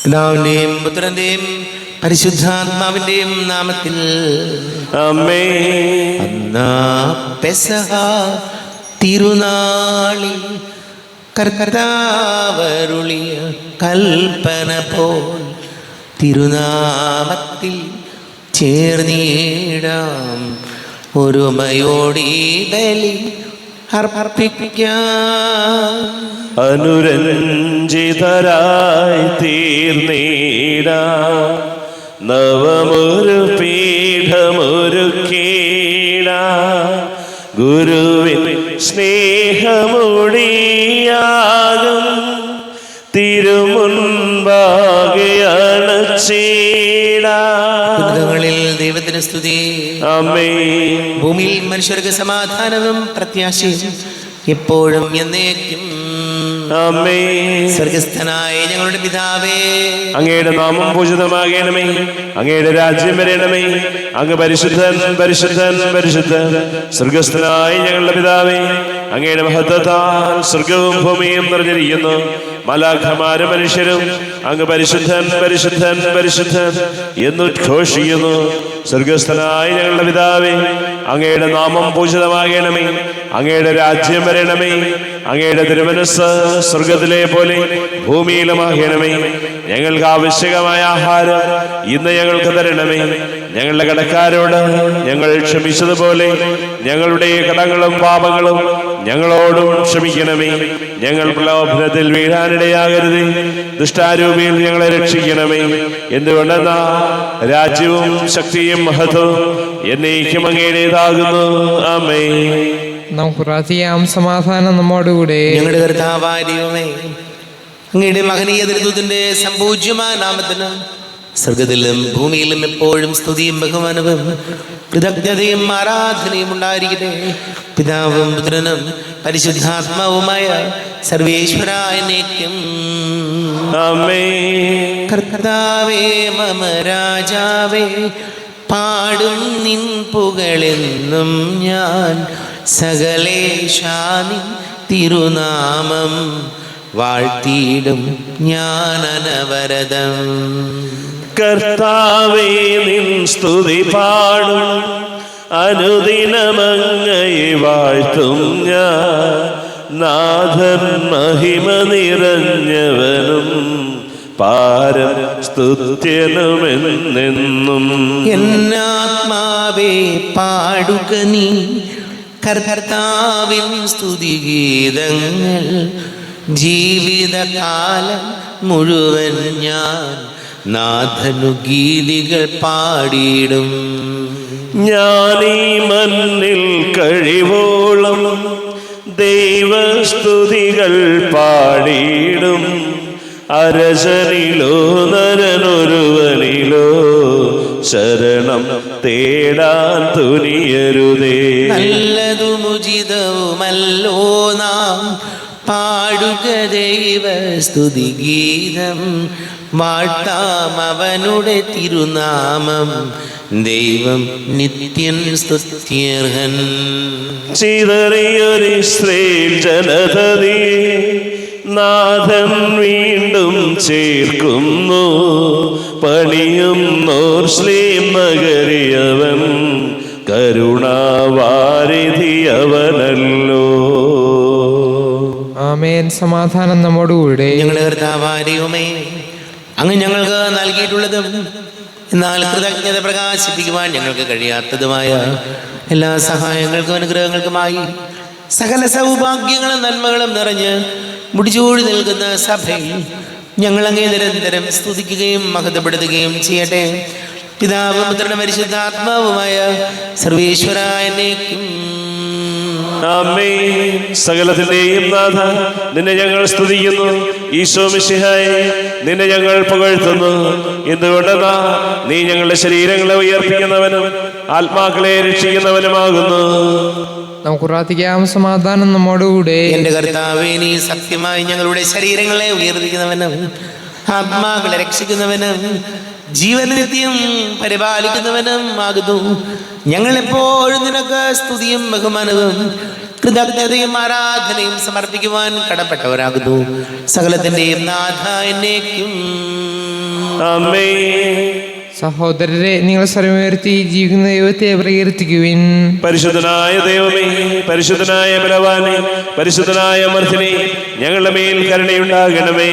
പിതാവിന്റെയും പുത്രന്റെയും പരിശുദ്ധാത്മാവിന്റെയും നാമത്തിൽ ആമേൻ. അന്നാ പെസഹ തിരുനാളിൽ കർത്താവരുളിയ കൽപ്പന പോൽ തിരുനാമത്തിൽ ചേർന്നിടാം. ഒരുമയോടി ബലി അർപ്പിക്കാം. അനുരഞ്ജിതരായി തീർന്നീടാം. നവമൊരു പീഠമൊരുക്കീടാം. ഗുരുവിൻ സ്നേഹമൊടിയാകും തിരുമുൻപാകെ അണച്ചിടാം. ദൈവത്തിന് സ്തുതി. ആമേൻ. ഭൂമിയിൽ മനുഷ്യർക്ക് സമാധാനവും പ്രത്യാശയും എപ്പോഴും എന്നേക്കും. ആമേൻ. സ്വർഗസ്ഥനായ ഞങ്ങളുടെ പിതാവേ, അങ്ങയുടെ നാമം പൂജിതമാകണമേ. അങ്ങയുടെ രാജ്യം വരണമേ. അങ്ങ് പരിശുദ്ധൻ പരിശുദ്ധൻ പരിശുദ്ധൻ. സ്വർഗസ്ഥനായ ഞങ്ങളുടെ പിതാവേ, അങ്ങയുടെ മഹത്വത്താൽ സ്വർഗവും ഭൂമിയും നിറഞ്ഞിരിക്കുന്നു. മലാഖമാരും മനുഷ്യരും അങ്ങ് പരിശുദ്ധൻ പരിശുദ്ധൻ പരിശുദ്ധൻ എന്നുദ്ഘോഷിക്കുന്നു. സ്വർഗസ്ഥനായ ഞങ്ങളുടെ പിതാവേ, അങ്ങയുടെ നാമം പൂജിതമാകണമേ. അങ്ങയുടെ രാജ്യം വരണമേ. അങ്ങയുടെ തിരുമനസ്സ് സ്വർഗത്തിലെ പോലെ ഭൂമിയിലുമാകണമേ. ഞങ്ങൾക്ക് ആവശ്യകമായ ആഹാരം ഇന്ന് ഞങ്ങൾക്ക് തരണമേ. ഞങ്ങളുടെ കടക്കാരോട് ഞങ്ങൾ ക്ഷമിച്ചതുപോലെ ഞങ്ങളുടെ കടങ്ങളും പാപങ്ങളും ഞങ്ങളോടും ക്ഷമിക്കണമേ. ഞങ്ങൾ പ്രലോഭനത്തിൽ വീഴാനിടയാകരുതേ. ദുഷ്ടാരൂപിയിൽ ഞങ്ങളെ രക്ഷിക്കണമേ. എന്തുകൊണ്ടെന്നാ രാജ്യവും ശക്തിയും മഹത്വവും എന്നേക്കും അങ്ങയുടേതാകുന്നു. ആമേൻ. നമുക്ക് പ്രാർത്ഥിക്കാം. സമാധാനം നമ്മോടുകൂടെ. ഞങ്ങളുടെ കർത്താവായ ദൈവമേ, അങ്ങയുടെ മഹനീയ ദൃത്വത്തിന്റെ സംപൂജ്യമായ നാമത്തിന് സ്വർഗത്തിലും ഭൂമിയിലും എപ്പോഴും സ്തുതിയും ബഹുമാനവും കൃതജ്ഞതയും ആരാധനയും ഉണ്ടായിരിക്കട്ടെ. പിതാവും പുത്രനും പരിശുദ്ധാത്മാവുമായ സർവേശ്വരായ എന്നേക്കും. ആമേൻ. കർത്താവേ മമ രാജാവേ, പാടും നിൻ പുകളെന്നും ഞാൻ. സകലേശാനി തിരുനാമം വാഴ്ത്തിയിടും ഞാൻ അനവരതം. കർത്താവേ നിൻ സ്തുതി പാടും. അനുദിനമങ്ങയെ വാഴ്ത്തും ഞാൻ. നാഥൻ മഹിമ നിറഞ്ഞവനും പാരം സ്തുത്യനുമെന്നെന്നും. എന്നാത്മാവേ പാടുക നീ കർത്താവിൻ സ്തുതിഗീതങ്ങൾ. ജീവിതകാലം മുഴുവൻ ഞാൻ നാഥനു ഗീതികൾ പാടിയിടും. ഞാനീ മണ്ണിൽ കഴിവോളം ദൈവസ്തുതികൾ പാടിയിടും. അരസനിലോ നരനൊരുവനിലോ ശരണം തേടാൻ തുനിയരുതേ. നല്ലതും ഉചിതവുമല്ലോ നാം പാടുക ദൈവ സ്തുതിഗീതം. വാഴ്ത്താം അവനുടെ തിരുനാമം. ദൈവം നിത്യൻ സ്തുത്യർഹൻ. ചിതറിയൊരു ഇസ്രായേൽ ജനതയെ നാഥൻ വീണ്ടും ചേർക്കുന്നു. പണിയുന്നോർ ശ്ലീം നഗരിയവൻ കരുണാവാരിധിയവനല്ലോ. ആമേൻ. സമാധാനം നമ്മോടുകൂടെ. ഞങ്ങളുടെ കർത്താവായ ദൈവമേ, അങ്ങ് ഞങ്ങൾക്ക് നൽകിയിട്ടുള്ളതും എന്നാൽ കൃതജ്ഞത പ്രകാശിപ്പിക്കുവാൻ ഞങ്ങൾക്ക് കഴിയാത്തതുമായ എല്ലാ സഹായങ്ങൾക്കും അനുഗ്രഹങ്ങൾക്കുമായി സകല സൗഭാഗ്യങ്ങളും നന്മകളും നിറഞ്ഞ് മുടിച്ചൂടി നിൽക്കുന്ന സഭയിൽ ഞങ്ങൾ അങ്ങേ നിരന്തരം സ്തുതിക്കുകയും മഹത്വപ്പെടുത്തുകയും ചെയ്യട്ടെ. പിതാവും പുത്രനും പരിശുദ്ധാത്മാവുമായ സർവേശ്വരായ എന്നേക്കും. ആമേൻ. സകലത്തിന്റെയും നാഥ, നിന്നെ ഞങ്ങൾ സ്തുതിക്കുന്നു. ഈശോ മിശിഹായെ, നിന്നെ ഞങ്ങൾ പുകഴ്ത്തുന്നു. എന്തുകൊണ്ടെന്നാ നീ ഞങ്ങളുടെ ശരീരങ്ങളെ ഉയർപ്പിക്കുന്നവനും ആത്മാക്കളെ രക്ഷിക്കുന്നവനുമാകുന്നു. നമുക്ക് പ്രാർത്ഥിക്കാം. സമാധാനം നമ്മോടുകൂടെ. എന്റെ കർത്താവേ, നീ സത്യമായി ഞങ്ങളുടെ ശരീരങ്ങളെ ഉയർപ്പിക്കുന്നവനും ആത്മാക്കളെ രക്ഷിക്കുന്നവനും ജീവൻ നിത്യം പരിപാലിക്കുന്നവനും ആകുന്നു. ഞങ്ങൾ എപ്പോഴും നിനക്ക് സ്തുതിയും ബഹുമാനവും കൃതജ്ഞതയും ആരാധനയും സമർപ്പിക്കുവാൻ കടപ്പെട്ടവരാകുന്നു. സകലത്തിന്റെയും നാഥ എന്നേക്കും. ആമേൻ. സഹോദരരെ, നിങ്ങൾ സ്വരമുയർത്തി ജീവിക്കുന്ന ദൈവത്തെ പ്രകീർത്തിക്കുവിൻ. പരിശുദ്ധനായ ദൈവമേ, പരിശുദ്ധനായ ബലവാനെ, പരിശുദ്ധനായ അമർത്തിനെ, ഞങ്ങളുടെ മേൽ കരുണയുണ്ടാകണമേ.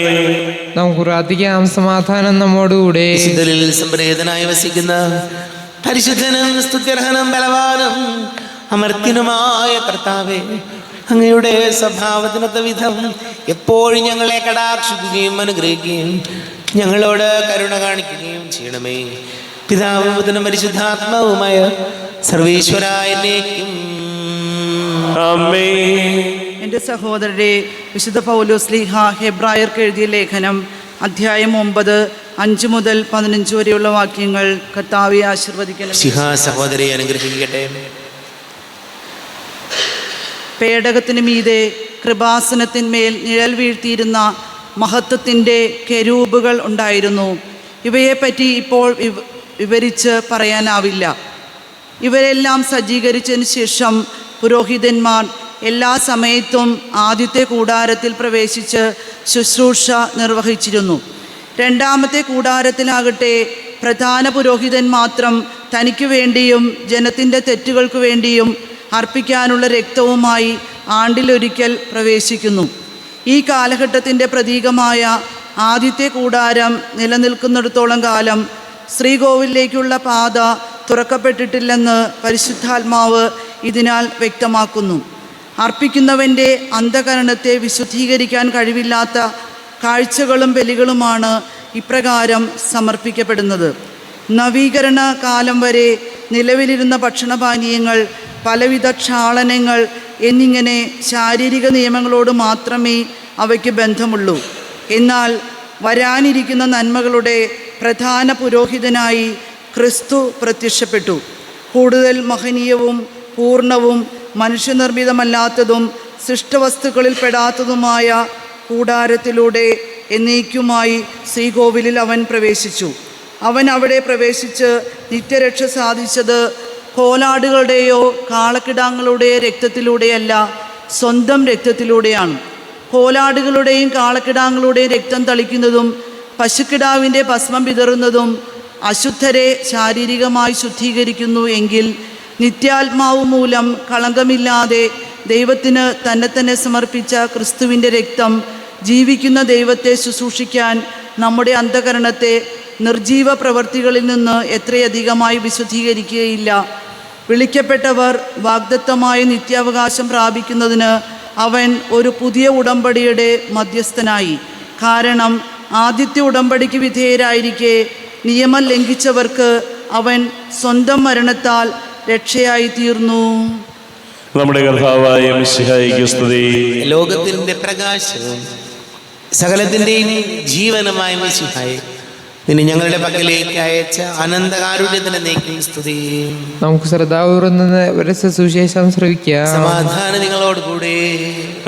നമുക്ക് പ്രാർത്ഥിക്കാം. സമാധാനം നമ്മോടുകൂടെ. വിശുദ്ധരിൽ സംപ്രേതനായി വസിക്കുന്ന പരിശുദ്ധനും സ്തുത്യർഹനും ബലവാനും അമർത്യനുമായ കർത്താവേ, അങ്ങയുടെ സ്വഭാവത്തിനൊത്ത വിധം എപ്പോഴും ഞങ്ങളെ കടാക്ഷിക്കുകയും അനുഗ്രഹിക്കുകയും ഞങ്ങളോട് കരുണ കാണിക്കുകയും ചെയ്യണമേ. പിതാവും പുത്രനും പരിശുദ്ധാത്മാവുമായ സർവീശ്വരായനേക്കും ആമേൻ. എൻ്റെ സഹോദരരെ, വിശുദ്ധ പൗലോസ്ലീഹ ഹെബ്രായർക്ക് എഴുതിയ ലേഖനം അധ്യായം 9, 5 മുതൽ 15 വരെയുള്ള വാക്യങ്ങൾ കർത്താവെ ആശീർവദിക്കണം. സഹോദരിയെ അനുഗ്രഹിക്കട്ടെ. പേടകത്തിന് മീതെ കൃപാസനത്തിന്മേൽ നിഴൽ വീഴ്ത്തിയിരുന്ന മഹത്വത്തിൻ്റെ കെരൂബുകൾ ഉണ്ടായിരുന്നു. ഇവയെപ്പറ്റി ഇപ്പോൾ വിവരിച്ച് പറയാനാവില്ല. ഇവരെല്ലാം സജ്ജീകരിച്ചതിന് ശേഷം പുരോഹിതന്മാർ എല്ലാ സമയത്തും ആദ്യത്തെ കൂടാരത്തിൽ പ്രവേശിച്ച് ശുശ്രൂഷ നിർവഹിച്ചിരുന്നു. രണ്ടാമത്തെ കൂടാരത്തിലാകട്ടെ പ്രധാന പുരോഹിതൻ മാത്രം തനിക്ക് വേണ്ടിയും ജനത്തിൻ്റെ തെറ്റുകൾക്ക് വേണ്ടിയും അർപ്പിക്കാനുള്ള രക്തവുമായി ആണ്ടിലൊരിക്കൽ പ്രവേശിക്കുന്നു. ഈ കാലഘട്ടത്തിൻ്റെ പ്രതീകമായ ആദ്യത്തെ കൂടാരം നിലനിൽക്കുന്നിടത്തോളം കാലം ശ്രീകോവിലേക്കുള്ള പാത തുറക്കപ്പെട്ടിട്ടില്ലെന്ന് പരിശുദ്ധാത്മാവ് ഇതിനാൽ വ്യക്തമാക്കുന്നു. അർപ്പിക്കുന്നവൻ്റെ അന്ധകരണത്തെ വിശുദ്ധീകരിക്കാൻ കഴിവില്ലാത്ത കാഴ്ചകളും ബലികളുമാണ് ഇപ്രകാരം സമർപ്പിക്കപ്പെടുന്നത്. നവീകരണ കാലം വരെ നിലവിലിരുന്ന ഭക്ഷണപാനീയങ്ങൾ, പലവിധ ക്ഷാളനങ്ങൾ എന്നിങ്ങനെ ശാരീരിക നിയമങ്ങളോട് മാത്രമേ അവയ്ക്ക് ബന്ധമുള്ളൂ. എന്നാൽ വരാനിരിക്കുന്ന നന്മകളുടെ പ്രധാന പുരോഹിതനായി ക്രിസ്തു പ്രത്യക്ഷപ്പെട്ടു. കൂടുതൽ മഹനീയവും പൂർണ്ണവും മനുഷ്യനിർമ്മിതമല്ലാത്തതും സൃഷ്ടവസ്തുക്കളിൽ പെടാത്തതുമായ കൂടാരത്തിലൂടെ എന്നേക്കുമായി ശ്രീകോവിലിൽ അവൻ പ്രവേശിച്ചു. അവൻ അവിടെ പ്രവേശിച്ച് നിത്യരക്ഷ സാധിച്ചത് കോലാടുകളുടെയോ കാളക്കിടാങ്ങളുടെയോ രക്തത്തിലൂടെയല്ല, സ്വന്തം രക്തത്തിലൂടെയാണ്. കോലാടുകളുടെയും കാളക്കിടാങ്ങളുടെയും രക്തം തളിക്കുന്നതും പശുക്കിടാവിൻ്റെ ഭസ്മം വിതറുന്നതും അശുദ്ധരെ ശാരീരികമായി ശുദ്ധീകരിക്കുന്നു എങ്കിൽ, നിത്യാത്മാവ് മൂലം കളങ്കമില്ലാതെ ദൈവത്തിന് തന്നെ സമർപ്പിച്ച ക്രിസ്തുവിൻ്റെ രക്തം ജീവിക്കുന്ന ദൈവത്തെ ശുശ്രൂഷിക്കാൻ നമ്മുടെ അന്ധകരണത്തെ നിർജീവ പ്രവൃത്തികളിൽ നിന്ന് എത്രയധികമായി വിശുദ്ധീകരിക്കുകയില്ല. വിളിക്കപ്പെട്ടവർ വാഗ്ദത്തമായ നിത്യാവകാശം പ്രാപിക്കുന്നതിന് അവൻ ഒരു പുതിയ ഉടമ്പടിയുടെ മധ്യസ്ഥനായി. കാരണം ആദ്യത്തെ ഉടമ്പടിക്ക് വിധേയരായിരിക്കെ നിയമം ലംഘിച്ചവർക്ക് അവൻ സ്വന്തം മരണത്താൽ രക്ഷയായി തീർന്നു. നമ്മുടെ കർത്താവായ മിശിഹായിക്ക് സ്തുതി. ലോകത്തിന്റെ പ്രകാശവും സകലത്തിന്റെയും ജീവനുമായ മിശിഹായെ, നിന്നെ ഞങ്ങളുടെ പക്കലേക്ക് അയച്ച അനന്തകാരുണ്യത്തിന് നീക്കും സ്തുതി. നമുക്ക് ശ്രദ്ധാപൂർവ്വം സുവിശേഷം ശ്രവിക്കാം. സമാധാനം നിങ്ങളോട് കൂടെ.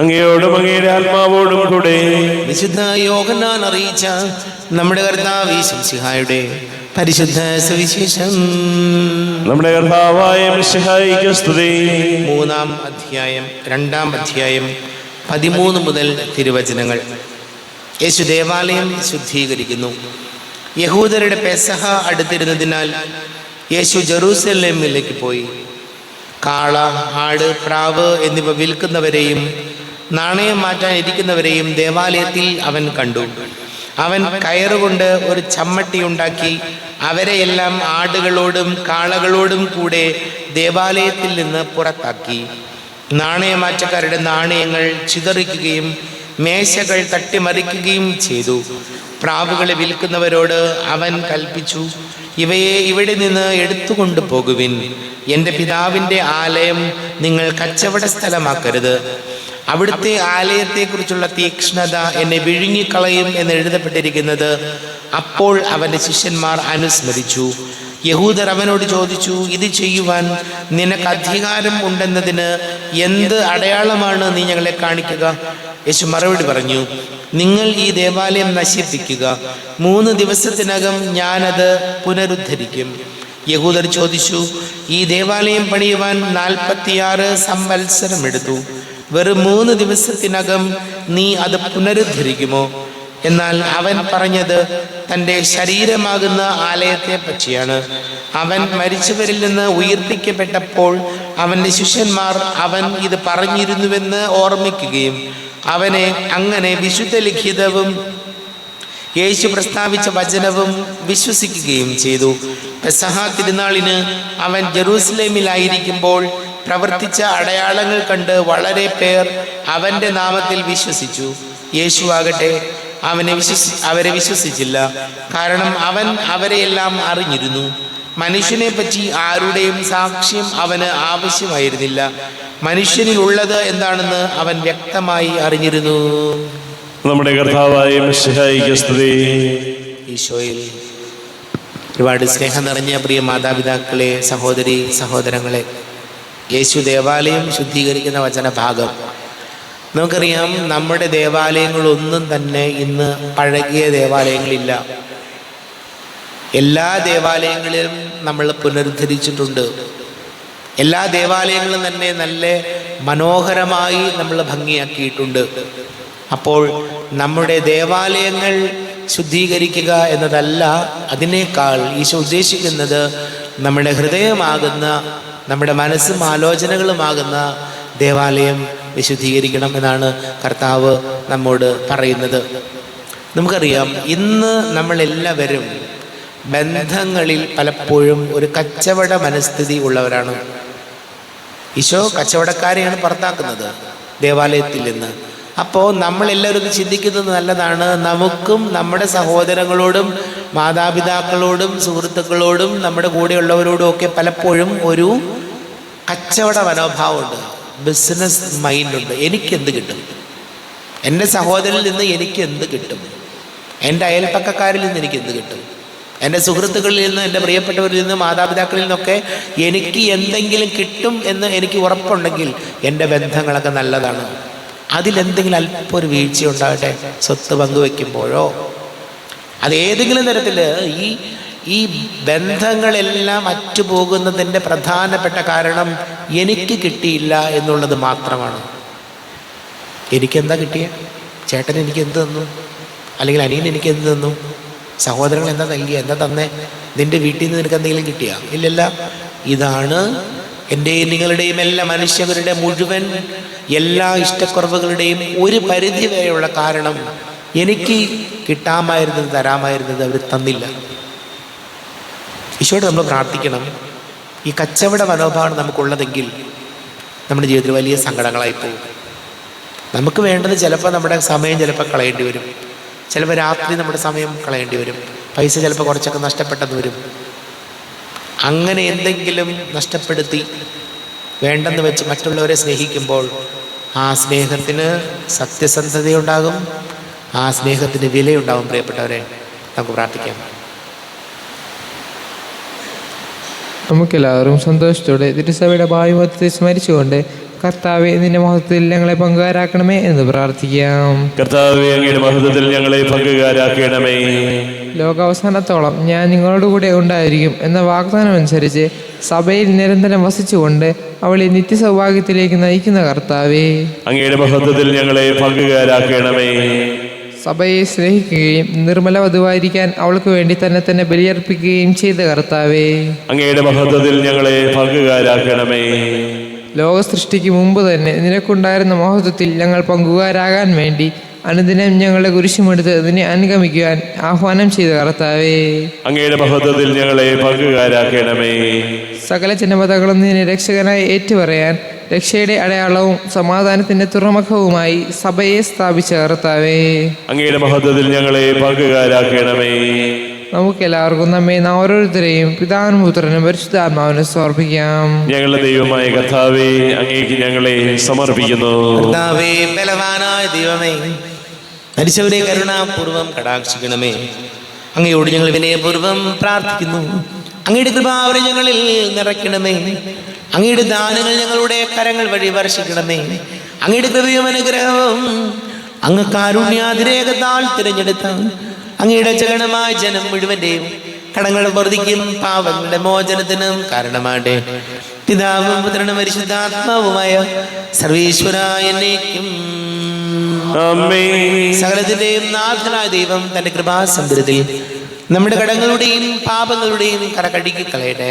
അങ്ങയോടും അങ്ങയുടെ ആത്മാവോടും കൂടെ. വിശുദ്ധ യോഹന്നാൻ അറിയിച്ച നമ്മുടെ കർത്താവ് മിശിഹായുടെ പരിശുദ്ധ സുവിശേഷം. നമ്മുടെ കർത്താവായ മിശിഹായിക്ക് സ്തുതി. 3-ാം അധ്യായം 2-ാം അധ്യായം 13 മുതൽ തിരുവചനങ്ങൾ. യേശു ദേവാലയം ശുദ്ധീകരിക്കുന്നു. യഹൂദരുടെ പെസഹ അടുത്തിരുന്നതിനാൽ യേശു ജെറൂസലേമിലേക്ക് പോയി. കാള, ആട്, പ്രാവ് എന്നിവ വിൽക്കുന്നവരെയും നാണയം മാറ്റാൻ ഇരിക്കുന്നവരെയും ദേവാലയത്തിൽ അവൻ കണ്ടു. അവൻ കയറുകൊണ്ട് ഒരു ചമ്മട്ടി ഉണ്ടാക്കി അവരെയെല്ലാം ആടുകളോടും കാളകളോടും കൂടെ ദേവാലയത്തിൽ നിന്ന് പുറത്താക്കി. നാണയമാറ്റക്കാരുടെ നാണയങ്ങൾ ചിതറിക്കുകയും മേശകൾ തട്ടിമറിക്കുകയും ചെയ്തു. പ്രാവുകളെ വിൽക്കുന്നവരോട് അവൻ കൽപ്പിച്ചു, ഇവയെ ഇവിടെ നിന്ന് എടുത്തുകൊണ്ടു പോകുവിൻ. എൻ്റെ പിതാവിൻ്റെ ആലയം നിങ്ങൾ കച്ചവട സ്ഥലമാക്കരുത്. അവിടുത്തെ ആലയത്തെക്കുറിച്ചുള്ള തീക്ഷ്ണത എന്നെ വിഴുങ്ങിക്കളയും എന്ന് എഴുതപ്പെട്ടിരിക്കുന്നത്. അപ്പോൾ അവൻ്റെ ശിഷ്യന്മാർ അനുസ്മരിച്ചു. യഹൂദർ അവനോട് ചോദിച്ചു, ഇത് ചെയ്യുവാൻ നിനക്ക് അധികാരം ഉണ്ടെന്നതിന് എന്ത് അടയാളമാണ് നീ ഞങ്ങളെ കാണിക്കുക? യേശു മറുപടി പറഞ്ഞു, നിങ്ങൾ ഈ ദേവാലയം നശിപ്പിക്കുക, 3 ദിവസത്തിനകം ഞാനത് പുനരുദ്ധരിക്കും. യഹൂദർ ചോദിച്ചു, ഈ ദേവാലയം പണിയുവാൻ 46 സംവത്സരം എടുത്തു. വെറും 3 ദിവസത്തിനകം നീ അത് പുനരുദ്ധരിക്കുമോ? എന്നാൽ അവൻ പറഞ്ഞത് തൻ്റെ ശരീരമാകുന്ന ആലയത്തെ പറ്റിയാണ്. അവൻ മരിച്ചവരിൽ നിന്ന് ഉയർപ്പിക്കപ്പെട്ടപ്പോൾ അവൻ്റെ ശിഷ്യന്മാർ അവൻ ഇത് പറഞ്ഞിരുന്നുവെന്ന് ഓർമ്മിക്കുകയും അവനെ അങ്ങനെ വിശുദ്ധ ലിഖിതവും യേശു പ്രസ്താവിച്ച വചനവും വിശ്വസിക്കുകയും ചെയ്തു. പെസഹ തിരുനാളിന് അവൻ ജെറൂസലേമിലായിരിക്കുമ്പോൾ പ്രവർത്തിച്ച അടയാളങ്ങൾ കണ്ട് വളരെ പേർ അവൻ്റെ നാമത്തിൽ വിശ്വസിച്ചു. യേശുവാകട്ടെ അവരെ വിശ്വസിച്ചില്ല, കാരണം അവൻ അവരെയെല്ലാം അറിഞ്ഞിരുന്നു. മനുഷ്യനെ പറ്റി ആരുടെയും സാക്ഷ്യം അവന് ആവശ്യമായിരുന്നില്ല. മനുഷ്യനിൽ ഉള്ളത് എന്താണെന്ന് അവൻ വ്യക്തമായി അറിഞ്ഞിരുന്നു. നമ്മുടെ കർത്താവായ മിശിഹായിക്ക് സ്തുതി. ഈശോയിൽ ഒരുപാട് സ്നേഹം നിറഞ്ഞ പ്രിയ മാതാപിതാക്കളെ, സഹോദരി സഹോദരങ്ങളെ, യേശു ദേവാലയം ശുദ്ധീകരിക്കുന്ന വചനഭാഗം നമുക്കറിയാം. നമ്മുടെ ദേവാലയങ്ങളൊന്നും തന്നെ ഇന്ന് പഴകിയ ദേവാലയങ്ങളില്ല. എല്ലാ ദേവാലയങ്ങളിലും നമ്മൾ പുനരുദ്ധരിച്ചിട്ടുണ്ട്. എല്ലാ ദേവാലയങ്ങളും തന്നെ നല്ല മനോഹരമായി നമ്മൾ ഭംഗിയാക്കിയിട്ടുണ്ട്. അപ്പോൾ നമ്മുടെ ദേവാലയങ്ങൾ ശുദ്ധീകരിക്കുക എന്നതല്ല, അതിനേക്കാൾ ഈശോ ഉദ്ദേശിക്കുന്നത് നമ്മുടെ ഹൃദയമാകുന്ന, നമ്മുടെ മനസ്സും ആലോചനകളുമാകുന്ന ദേവാലയം വിശുദ്ധീകരിക്കണം എന്നാണ് കർത്താവ് നമ്മോട് പറയുന്നത്. നമുക്കറിയാം, ഇന്ന് നമ്മളെല്ലാവരും ബന്ധങ്ങളിൽ പലപ്പോഴും ഒരു കച്ചവട മനസ്ഥിതി ഉള്ളവരാണ്. ഈശോ കച്ചവടക്കാരെയാണ് പുറത്താക്കുന്നത് ദേവാലയത്തിൽ നിന്ന്. അപ്പോൾ നമ്മളെല്ലാവരും ചിന്തിക്കുന്നത് നല്ലതാണ്. നമുക്കും നമ്മുടെ സഹോദരങ്ങളോടും മാതാപിതാക്കളോടും സുഹൃത്തുക്കളോടും നമ്മുടെ കൂടെയുള്ളവരോടും ഒക്കെ പലപ്പോഴും ഒരു കച്ചവട മനോഭാവമുണ്ട്, ബിസിനസ് മൈൻഡുണ്ട്. എനിക്കെന്ത് കിട്ടും, എൻ്റെ സഹോദരനിൽ നിന്ന് എനിക്ക് എന്ത് കിട്ടും, എൻ്റെ അയൽപ്പക്കക്കാരിൽ നിന്ന് എനിക്ക് എന്ത് കിട്ടും, എൻ്റെ സുഹൃത്തുക്കളിൽ നിന്ന്, എൻ്റെ പ്രിയപ്പെട്ടവരിൽ നിന്ന്, മാതാപിതാക്കളിൽ നിന്നൊക്കെ എനിക്ക് എന്തെങ്കിലും കിട്ടും എന്ന് എനിക്ക് ഉറപ്പുണ്ടെങ്കിൽ എൻ്റെ ബന്ധങ്ങളൊക്കെ നല്ലതാണ്. അതിലെന്തെങ്കിലും അല്പം ഒരു വീഴ്ച ഉണ്ടാകട്ടെ, സ്വത്ത് പങ്കുവെക്കുമ്പോഴോ അതേതെങ്കിലും തരത്തിൽ ഈ ബന്ധങ്ങളെല്ലാം അറ്റുപോകുന്നതിൻ്റെ പ്രധാനപ്പെട്ട കാരണം എനിക്ക് കിട്ടിയില്ല എന്നുള്ളത് മാത്രമാണ്. എനിക്കെന്താ കിട്ടിയ? ചേട്ടൻ എനിക്ക് എന്ത് തന്നു, അല്ലെങ്കിൽ അനിയൻ എനിക്ക് എന്ത് തന്നു, സഹോദരങ്ങൾ എന്താ നൽകിയ, എന്താ തന്നേ, നിൻ്റെ വീട്ടിൽ നിന്ന് നിനക്ക് എന്തെങ്കിലും കിട്ടിയ? ഇല്ലല്ല. ഇതാണ് എൻ്റെയും നിങ്ങളുടെയും എല്ലാ മനുഷ്യരുടെ മുഴുവൻ എല്ലാ ഇഷ്ടക്കുറവുകളുടെയും ഒരു പരിധി വരെയുള്ള കാരണം. എനിക്ക് കിട്ടാമായിരുന്നത്, തരാമായിരുന്നത് അവർ തന്നില്ല. ഈശോയോട് നമ്മൾ പ്രാർത്ഥിക്കണം. ഈ കച്ചവട മനോഭാവം നമുക്കുള്ളതെങ്കിൽ നമ്മുടെ ജീവിതത്തിൽ വലിയ സങ്കടങ്ങളായി പോകും. നമുക്ക് വേണ്ടത് ചിലപ്പോൾ നമ്മുടെ സമയം ചിലപ്പോൾ കളയേണ്ടി വരും, ചിലപ്പോൾ രാത്രി നമ്മുടെ സമയം കളയേണ്ടി വരും, പൈസ ചിലപ്പോൾ കുറച്ചൊക്കെ നഷ്ടപ്പെട്ടെന്ന് വരും. അങ്ങനെ എന്തെങ്കിലും നഷ്ടപ്പെടുത്തി വേണ്ടെന്ന് വെച്ച് മറ്റുള്ളവരെ സ്നേഹിക്കുമ്പോൾ ആ സ്നേഹത്തിന് സത്യസന്ധതയുണ്ടാകും, ആ സ്നേഹത്തിന് വിലയുണ്ടാകും. പ്രിയപ്പെട്ടവരെ, നമുക്ക് പ്രാർത്ഥിക്കാം. നമുക്കെല്ലാവരും സന്തോഷത്തോടെ തിരുസഭയുടെ ഭാവിമത്തെ സ്മരിച്ചുകൊണ്ട് കർത്താവെ നിന്റെ മഹത്വത്തിൽ ഞങ്ങളെ പങ്കുകാരാക്കണമേ എന്ന് പ്രാർത്ഥിക്കാം. കർത്താവേ, അങ്ങയുടെ മഹത്വത്തിൽ ഞങ്ങളെ പങ്കുകാരാക്കണമേ. ലോകാവസാനത്തോളം ഞാൻ നിങ്ങളോടുകൂടെ ഉണ്ടായിരിക്കും എന്ന വാഗ്ദാനം അനുസരിച്ച് സഭയിൽ നിരന്തരം വസിച്ചുകൊണ്ട് അവളെ നിത്യസൗഭാഗ്യത്തിലേക്ക് നയിക്കുന്ന കർത്താവേ, അങ്ങയുടെ മഹത്വത്തിൽ ഞങ്ങളെ പങ്കുകാരാക്കണമേ. സഭയെ സ്നേഹിക്കുകയും നിർമ്മല വധുവായിരിക്കാൻ അവൾക്ക് വേണ്ടി തന്നെ ബലിയർപ്പിക്കുകയും ചെയ്ത കർത്താവേ, അങ്ങയുടെ മഹത്വത്തിൽ ഞങ്ങളെ പങ്കുകാരാക്കണമേ. ലോക സൃഷ്ടിക്ക് മുമ്പ് തന്നെ നിനക്കുണ്ടായിരുന്ന മഹത്വത്തിൽ ഞങ്ങൾ പങ്കുകാരാകാൻ വേണ്ടി അനുദിനം ഞങ്ങളുടെ കുരിശുമെടുത്ത് നിന്നെ അനുഗമിക്കുവാൻ ആഹ്വാനം ചെയ്ത കർത്താവേ, അങ്ങയുടെ മഹത്വത്തിൽ ഞങ്ങളെ പങ്കുകാരാക്കണമേ. സകല ജനപദങ്ങളും നിന്നെ രക്ഷകനായി ഏറ്റുപറയാൻ രക്ഷയുടെ അടയാളവും സമാധാനത്തിന്റെ തുറമുഖവുമായി സഭയെ സ്ഥാപിച്ച കർത്താവേ, അങ്ങയുടെ മഹത്വത്തിൽ ഞങ്ങളെ പങ്കുകാരാക്കണമേ. നമുക്കെല്ലാവർക്കും നമ്മെ ഓരോരുത്തരെയും പിതാവിനും പുത്രനും പരിശുദ്ധാത്മാവിനും സമർപ്പിക്കാം. ഞങ്ങളുടെ ദൈവമായ കർത്താവേ, അങ്ങേക്ക് ഞങ്ങളെ സമർപ്പിക്കുന്നു. കർത്താവേ, ബലവാനായ ദൈവമേ, മരിച്ചവരെ കരുണാപൂർവം കടാക്ഷിക്കണമേ. അങ്ങയോട് ഞങ്ങൾ വിനയപൂർവം പ്രാർത്ഥിക്കുന്നു. അങ്ങയുടെ കൃപാവരെ ഞങ്ങളിൽ നിറയ്ക്കണമേ. അങ്ങയുടെ ദാനങ്ങൾ ഞങ്ങളുടെ കരങ്ങൾ വഴി വർഷിക്കണമേ. അങ്ങയുടെ കൃപയും അനുഗ്രഹവും അങ്ങ് കാരുണ്യാതിരേകത്താൽ തിരഞ്ഞെടുത്ത അങ്ങയുടെ ചലനമായ ജനം മുഴുവന്റെയും കടങ്ങളുടെ വർദ്ധിക്കും പാവങ്ങളുടെ മോചനത്തിനും കാരണമാട്ടെ. പിതാവും പുത്രനും പരിശുദ്ധാത്മാവുമായ സർവീശ്വരായ എന്നേക്കും ആമേൻ. സകലത്തിന്റെയും നാഥനായ ദൈവം തന്റെ കൃപാസമുദ്രത്തിൽ നമ്മുടെ കടങ്ങളുടെയും പാപങ്ങളുടെയും കരകഴുകി കളയട്ടെ.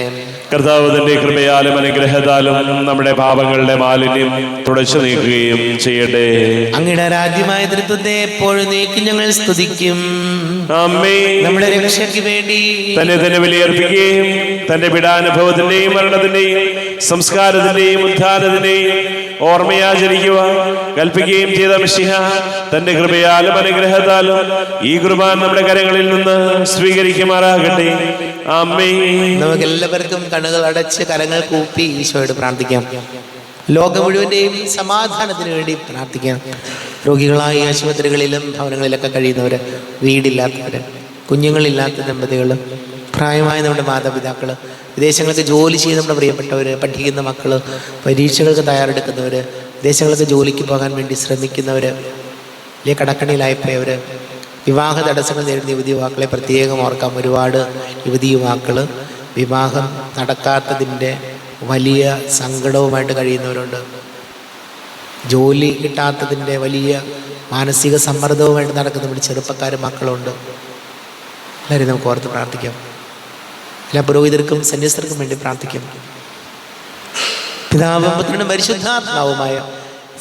കർത്താവ് തന്റെ കൃപയാലും അനുഗ്രഹത്താലും നമ്മുടെ പാപങ്ങളുടെ മാലിന്യം തുടച്ചു നീക്കുകയും ചെയ്യട്ടെ. അങ്ങയുടെ ആരാധ്യമായ തൃത്വത്തെ എപ്പോഴും നീക്കി ഞങ്ങൾ സ്തുതിക്കും. ആമേൻ. നമ്മുടെ രക്ഷയ്ക്ക് വേണ്ടി തന്നെ തന്നെ ബലിയർപ്പിക്കുകയും തന്റെ പീഡാനുഭവത്തിന്റെയും മരണത്തിന്റെയും സംസ്കാരത്തിന്റെയും ഉദ്ധാനത്തിന്റെയും ഓർമ്മയാചരിക്കുവാൻ കൽപ്പിക്കുകയും ചെയ്ത മിശിഹ തന്റെ കൃപയാലും അനുഗ്രഹത്താലും ഈ കുർബാന നമ്മുടെ കരങ്ങളിൽ നിന്ന് സ്വീകരിക്കുമാറാകട്ടെ. ആമേൻ. നമുക്ക് എല്ലാവർക്കും കണ്ണുകൾ അടച്ച് കരങ്ങൾ കൂപ്പി ഈശോയോട് പ്രാർത്ഥിക്കാം. ലോകം മുഴുവന്റെയും സമാധാനത്തിന് വേണ്ടി പ്രാർത്ഥിക്കാം. രോഗികളായി ആശുപത്രികളിലും ഭവനങ്ങളിലൊക്കെ കഴിയുന്നവര്, വീടില്ലാത്തവര്, കുഞ്ഞുങ്ങളില്ലാത്ത ദമ്പതികൾ, പ്രായമായ നമ്മുടെ മാതാപിതാക്കൾ, വിദേശങ്ങൾക്ക് ജോലി ചെയ്ത് നമ്മുടെ പ്രിയപ്പെട്ടവർ, പഠിക്കുന്ന മക്കൾ, പരീക്ഷകൾക്ക് തയ്യാറെടുക്കുന്നവർ, വിദേശങ്ങൾക്ക് ജോലിക്ക് പോകാൻ വേണ്ടി ശ്രമിക്കുന്നവർ, വലിയ കടക്കണിയിലായിപ്പോയവർ, വിവാഹ തടസ്സങ്ങൾ നേരിടുന്ന യുവതി യുവാക്കളെ പ്രത്യേകം ഓർക്കാം. ഒരുപാട് യുവതി യുവാക്കൾ വിവാഹം നടക്കാത്തതിൻ്റെ വലിയ സങ്കടവുമായിട്ട് കഴിയുന്നവരുണ്ട്. ജോലി കിട്ടാത്തതിൻ്റെ വലിയ മാനസിക സമ്മർദ്ദവുമായിട്ട് നടക്കുന്ന നമ്മുടെ ചെറുപ്പക്കാരും മക്കളുണ്ട്. എല്ലാവരും നമുക്ക് ഓർത്ത് പ്രാർത്ഥിക്കാം. എല്ലാ പുരോഹിതർക്കും സന്യസ്തർക്കും വേണ്ടി പ്രാർത്ഥിക്കും. പിതാവും പുത്രനും പരിശുദ്ധാത്മാവുമായ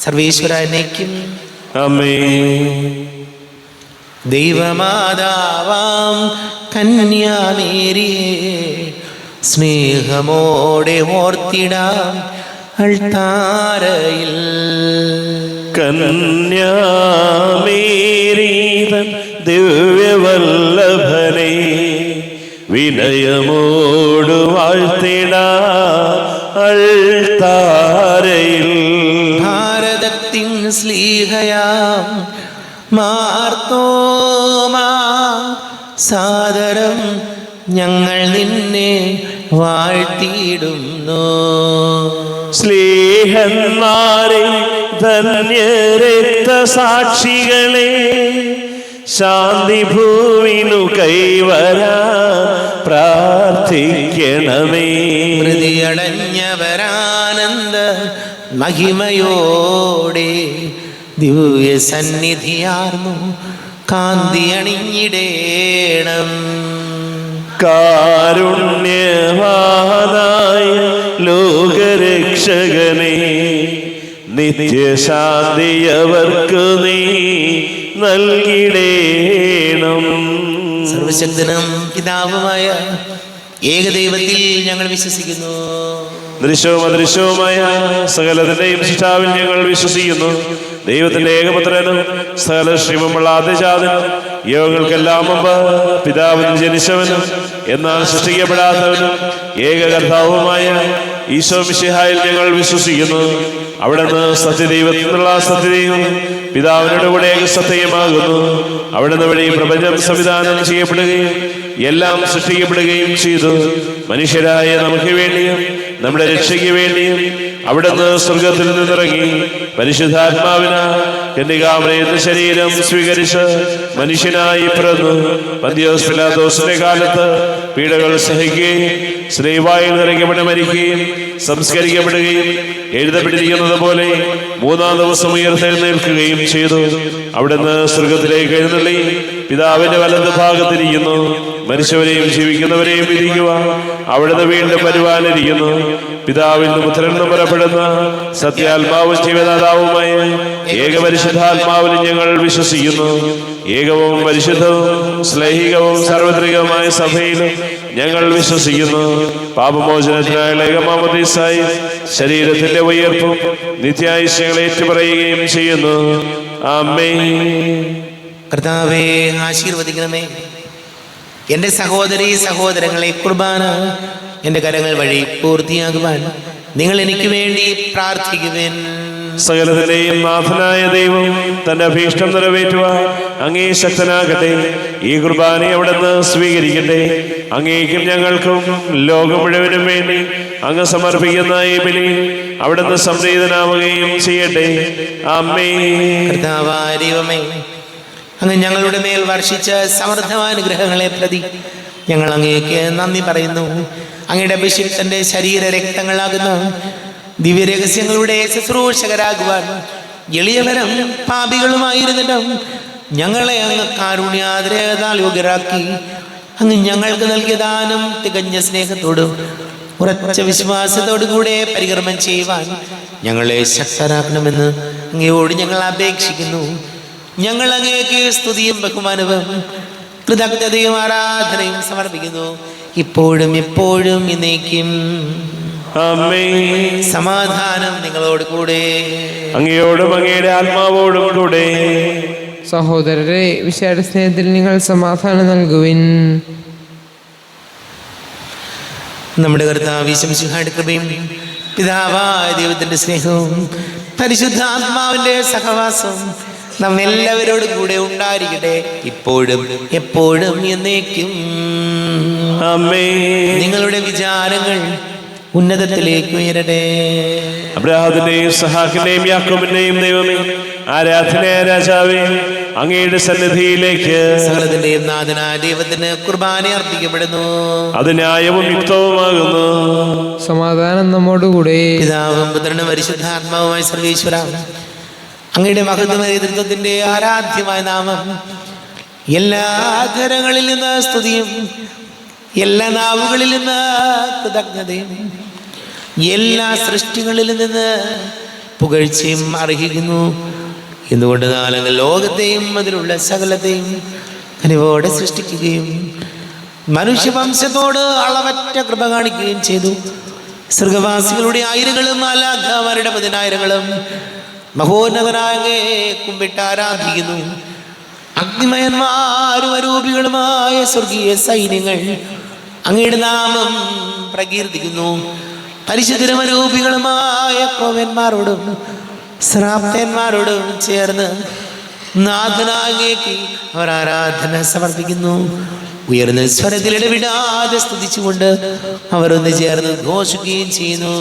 സർവേശ്വരനേക്കും ആമേൻ. ദൈവമാതാവാം കന്യാമേരിയെ സ്നേഹമോടെ ഓർത്തിടാം അൾത്താരയിൽ. കന്യാമേരീതൻ ദിവ്യവല്ലഭനെ വിനയമോട് വാഴ്ത്തിടാ അൾത്താരയിൽ. ഭാരതത്തിൻ സ്ലീഹയാം മാർത്തോമാ സാദരം ഞങ്ങൾ നിന്നെ വാഴ്ത്തിയിടുന്നു. സ്നേഹന്മാരെ ധന്യരക്തസാക്ഷികളെ ശാന്തി ഭൂവിനു കൈവരാ പ്രാർത്ഥിക്കണമേ. മൃതിയടഞ്ഞവരാനന്ദ മഹിമയോടെ ദിവ്യ സന്നിധിയാർന്നു കാന്തി അണിഞ്ഞിടേണം. കാരുണ്യവാനായ ലോകരക്ഷകനെ നിത്യശാന്തിയവർക്ക് നീ നൽകിടേണം. സർവശക്തനും പിതാവുമായ ഏകദൈവത്തിൽ ഞങ്ങൾ വിശ്വസിക്കുന്നു. ദൃശ്യവും അദൃശ്യവുമായ സകലത്തിന്റെയും സൃഷ്ടാവിൽ ഞങ്ങൾ വിശ്വസിക്കുന്നു. ദൈവത്തിന്റെ ഏകപുത്രനും സകല ശ്രീമമുള്ള ആദ്യജാതനും യോഗങ്ങൾക്കെല്ലാം മുമ്പ് പിതാവിനും ജനിച്ചവനും എന്നാൽ സൃഷ്ടിക്കപ്പെടാത്തവനും ഏകകർത്താവുമായ ഈശോ മിശിഹായിൽ ഞങ്ങൾ വിശ്വസിക്കുന്നു. അവിടുന്ന് സത്യദൈവത്തിൽ നിന്നുള്ള സത്യദൈവം പിതാവിനോട് കൂടെ സത്യമാകുന്നു. അവിടുന്ന് വഴി പ്രപഞ്ചം സംവിധാനം ചെയ്യപ്പെടുകയും എല്ലാം സൃഷ്ടിക്കപ്പെടുകയും ചെയ്തു. മനുഷ്യരായ നമുക്ക് വേണ്ടിയും നമ്മുടെ രക്ഷയ്ക്ക് വേണ്ടിയും അവിടുന്ന് സ്വർഗത്തിൽ നിന്നിറങ്ങി പരിശുദ്ധാത്മാവിന് കന്യകാമറിയത്തിന്റെ ശരീരം സ്വീകരിച്ച് മനുഷ്യനായി പിറന്നു. പന്തിയോസ് പിലാത്തോസിന്റെ കാലത്ത് പീഡകൾ സഹിക്കുകയും സ്ലീവായിൽ നിറയ്ക്കപ്പെട്ട് മരിക്കുകയും സംസ്കരിക്കപ്പെടുകയും എഴുതപ്പെട്ടിരിക്കുന്നത് പോലെ മൂന്നാം ദിവസം ഉയർത്തെഴുന്നേൽക്കുകയും ചെയ്തു. അവിടുന്ന് സ്വർഗത്തിലേക്ക് എഴുന്നള്ളി പിതാവിന്റെ വലത് ഭാഗത്തിരിക്കുന്നു. മരിച്ചവരെയും ജീവിക്കുന്നവരെയും വിധിക്കുവാൻ അവിടുന്ന് വീണ്ടും വരുവാനിരിക്കുന്നു. പിതാവിൽ നിന്ന് പുത്രൻ നിന്ന് പുറപ്പെടുന്ന സത്യാത്മാവും ജീവദാതാവുമായ ഏകപരിശുദ്ധാത്മാവിലും ഞങ്ങൾ വിശ്വസിക്കുന്നു. ഏകവും പരിശുദ്ധവും സ്ലൈഹികവും സാർവത്രികവുമായ സഭയിലും ഞങ്ങൾ വിശ്വസിക്കുന്നു. പാപമോചനത്തിനായുള്ള ഏകമാമോദീസായി ശരീരത്തിന്റെ ഉയർപ്പും നിത്യായുഷ്യങ്ങളെ ഏറ്റുപറയുകയും ചെയ്യുന്നു. ആമേൻ. കർത്താവേ, ആശീർവദിക്കണമേ. എൻ്റെ സഹോദരീ സഹോദരങ്ങളെ, കുർബാന എൻ്റെ കരങ്ങൾ വഴി പൂർത്തിയാകുവാൻ നിങ്ങൾ എനിക്ക് വേണ്ടി പ്രാർത്ഥിക്കുവേൻ. സകലത്തിന്റെയും നാഥനായ ദൈവം തന്റെ അഭീഷ്ടം നിറവേറ്റുവാൻ അങ്ങേ ശക്തനാകട്ടെ. ഈ കുർബാനയെ അവിടുന്ന് സ്വീകരിക്കട്ടെ. അങ്ങേക്കും ഞങ്ങൾക്കും ലോകം മുഴുവനും വേണ്ടി അങ്ങ് സമർപ്പിക്കുന്ന ഈ ബലി അവിടുന്ന് സംപ്രീതനാവുകയും ചെയ്യട്ടെ. ആമേൻ. കർത്താവായ ദൈവമേ, അങ്ങ് ഞങ്ങളുടെ മേൽ വർഷിച്ച സമൃദ്ധമാനുഗ്രഹങ്ങളെ പ്രതി ഞങ്ങൾ അങ്ങേക്ക് നന്ദി പറയുന്നു. അങ്ങയുടെ അഭിഷിക്തന്റെ ശരീര രക്തങ്ങളാകുന്ന ദിവ്യരഹസ്യങ്ങളുടെ ശുശ്രൂഷകരാകുവാൻ എളിയവരും പാപികളുമായിരുന്നിട്ടും ഞങ്ങളെ അങ്ങ് കാരുണ്യാതിരേകതാൽ യോഗ്യരാക്കി. അങ്ങ് ഞങ്ങൾക്ക് നൽകിയ ദാനം തികഞ്ഞ സ്നേഹത്തോടും ഉറച്ച വിശ്വാസത്തോടു കൂടെ പരികർമ്മം ചെയ്യുവാൻ ഞങ്ങളെ ശക്തരാക്കണമെന്ന് അങ്ങയോട് ഞങ്ങൾ അപേക്ഷിക്കുന്നു. ഞങ്ങൾ അങ്ങേക്ക് സ്തുതിയും ബഹുമാനവും കൃതജ്ഞതയും ആരാധനയും സമർപ്പിക്കുന്നു, ഇപ്പോഴും എപ്പോഴും എന്നേക്കും. ആമേൻ. സമാധാനം നിങ്ങളോട് കൂടെ. അങ്ങയോടും അങ്ങയുടെ ആത്മാവോടും കൂടെ. സഹോദരരെ, വിശാല സ്നേഹത്തിൽ നിങ്ങൾ സമാധാനം നൽകുവിൻ. നമ്മുടെ കർത്താവ് ഈശോമിശിഹായുടെ കൃപയും പിതാവായ ദൈവത്തിന്റെ സ്നേഹവും പരിശുദ്ധാത്മാവിന്റെ സഹവാസവും നമ്മെല്ലാവരോടും കൂടെ ഉണ്ടായിരിക്കട്ടെ, ഇപ്പോഴും എപ്പോഴും എന്നേക്കും. ആമേൻ. നിങ്ങളുടെ വിചാരങ്ങൾ ഉന്നതത്തിലേക്ക് ഉയരട്ടെ. അബ്രാഹത്തിന്റെയും സഹാക്കിന്റെയും യാക്കോബിന്റെയും ദൈവമേ, ആരാധനയായ രാജാവേ, അങ്ങയുടെ സന്നിധിയിലേക്ക് സകലത്തിന്റെയും നാഥനായ ദൈവത്തിന് കുർബാന അർപ്പിക്കപ്പെടുന്നു. അത് ന്യായവും യുക്തവുമാകുന്നു. സമാധാനം നമ്മോടുകൂടെ. പിതാവും പുത്രനും പരിശുദ്ധാത്മാവുമായ സർവേശ്വര, അങ്ങയുടെ മഹത്വമായ നേതൃത്വത്തിന്റെ ആരാധ്യമായ നാമം എല്ലാ ധരങ്ങളിൽ നിന്ന് സ്തുതിയും എല്ലാ നാവുകളിൽ നിന്ന് കൃതജ്ഞതയും എല്ലാ സൃഷ്ടികളിൽ നിന്ന് പുകഴ്ചയും അർഹിക്കുന്നു. എന്തുകൊണ്ട് നാലങ്ങൾ ലോകത്തെയും അതിലുള്ള സകലത്തെയും കനിവോടെ സൃഷ്ടിക്കുകയും മനുഷ്യവംശത്തോട് അളവറ്റ കൃപ കാണിക്കുകയും ചെയ്തു. സ്വർഗവാസികളുടെ ആയിരങ്ങളും മാലാഖമാരുടെ പതിനായിരങ്ങളും മഹോന്നതനായ കുമ്പിട്ട് ആരാധിക്കുന്നു. അഗ്നിമയന്മാരും അരൂപികളുമായ സ്വർഗീയ സൈന്യങ്ങൾ അങ്ങയുടെ നാമം പ്രകീർത്തിക്കുന്നു. പരിശുദ്ധരും അരൂപികളുമായ ക്രോവന്മാരോടും ശ്രാപ്തന്മാരോടും ചേർന്ന് നാഥനാങ്ങേക്ക് അവർ ആരാധന സമർപ്പിക്കുന്നു. ഉയർന്ന സ്വരത്തിൽ ഇടവിടാതെ സ്തുതിച്ചുകൊണ്ട് അവർ ഒന്ന് ചേർന്ന് ഘോഷിക്കുകയും ചെയ്യുന്നു.